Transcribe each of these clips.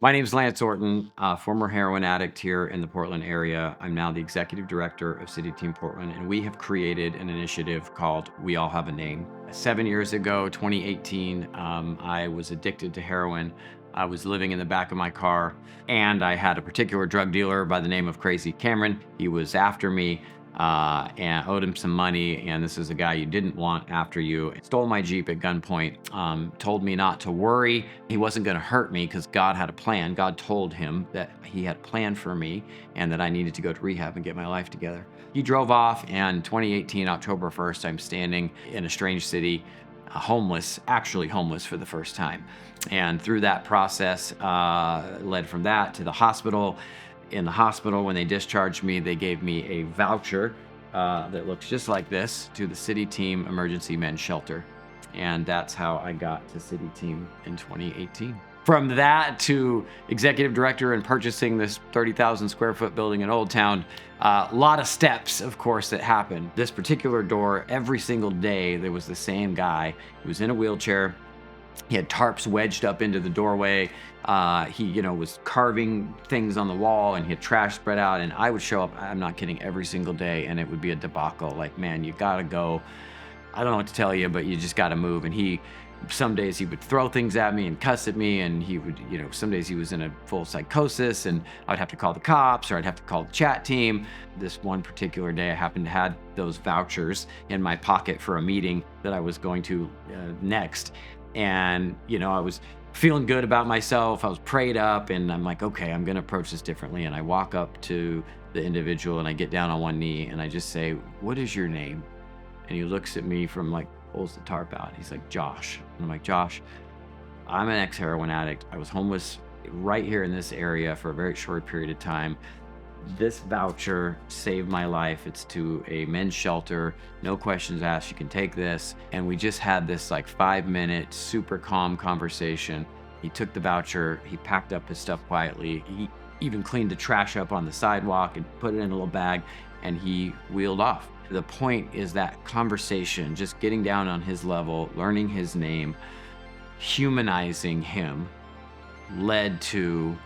My name is Lance Orton, former heroin addict here in the Portland area. I'm now the executive director of City Team Portland, and we have created an initiative called We All Have a Name. 7 years ago, 2018, I was addicted to heroin. I was living in the back of my car, and I had a particular drug dealer by the name of Crazy Cameron. He was after me. And owed him some money. And this is a guy you didn't want after you. Stole my Jeep at gunpoint, told me not to worry. He wasn't going to hurt me because God had a plan. God told him that he had a plan for me and that I needed to go to rehab and get my life together. He drove off, and 2018, October 1st, I'm standing in a strange city, homeless, actually homeless for the first time. And through that process, led from that to the hospital. In the hospital, when they discharged me, they gave me a voucher that looks just like this to the City Team Emergency Men's Shelter. And that's how I got to City Team in 2018. From that to executive director and purchasing this 30,000 square foot building in Old Town, a lot of steps, of course, that happened. This particular door, every single day, there was the same guy. He was in a wheelchair. He had tarps wedged up into the doorway. He, was carving things on the wall, and he had trash spread out. And I would show up, I'm not kidding, every single day, and it would be a debacle. Like, man, you gotta go. I don't know what to tell you, but you just gotta move. And some days he would throw things at me and cuss at me, and he would, some days he was in a full psychosis, and I'd have to call the cops, or I'd have to call the chat team. This one particular day, I happened to have those vouchers in my pocket for a meeting that I was going to next. And, I was feeling good about myself. I was prayed up, and I'm like, okay, I'm going to approach this differently. And I walk up to the individual, and I get down on one knee, and I just say, "What is your name?" And he looks at me from pulls the tarp out. He's like, "Josh." And I'm like, "Josh, I'm an ex-heroin addict. I was homeless right here in this area for a very short period of time. This voucher saved my life. It's to a men's shelter. No questions asked. You can take this." And we just had this 5-minute, super calm conversation. He took the voucher. He packed up his stuff quietly. He even cleaned the trash up on the sidewalk and put it in a little bag, and he wheeled off. The point is that conversation, just getting down on his level, learning his name, humanizing him, led to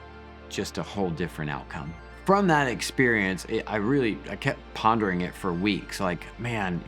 just a whole different outcome. From that experience, I kept pondering it for weeks. Man,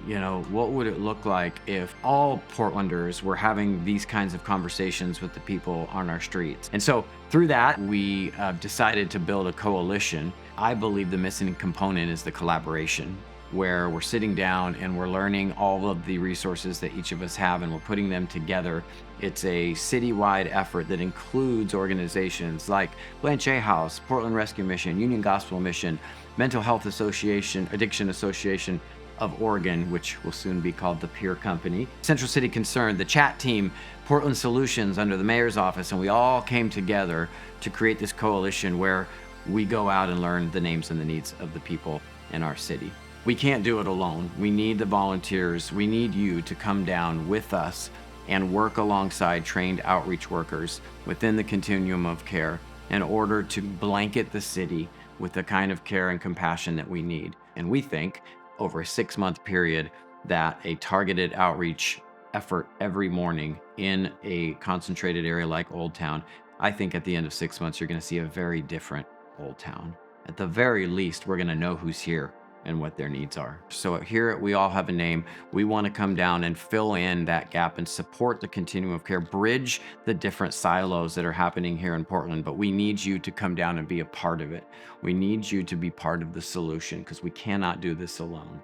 what would it look like if all Portlanders were having these kinds of conversations with the people on our streets? And so through that, we decided to build a coalition. I believe the missing component is the collaboration, where we're sitting down and we're learning all of the resources that each of us have, and we're putting them together. It's a citywide effort that includes organizations like Blanche House, Portland Rescue Mission, Union Gospel Mission, Mental Health Association, Addiction Association of Oregon, which will soon be called the Peer Company, Central City Concern, the chat team, Portland Solutions under the mayor's office, and we all came together to create this coalition where we go out and learn the names and the needs of the people in our city. We can't do it alone. We need the volunteers. We need you to come down with us and work alongside trained outreach workers within the continuum of care in order to blanket the city with the kind of care and compassion that we need. And we think over a 6-month period that a targeted outreach effort every morning in a concentrated area like Old Town, I think at the end of 6 months, you're going to see a very different Old Town. At the very least, we're going to know who's here and what their needs are. So here at We All Have a Name, we want to come down and fill in that gap and support the continuum of care, bridge the different silos that are happening here in Portland. But we need you to come down and be a part of it. We need you to be part of the solution, because we cannot do this alone.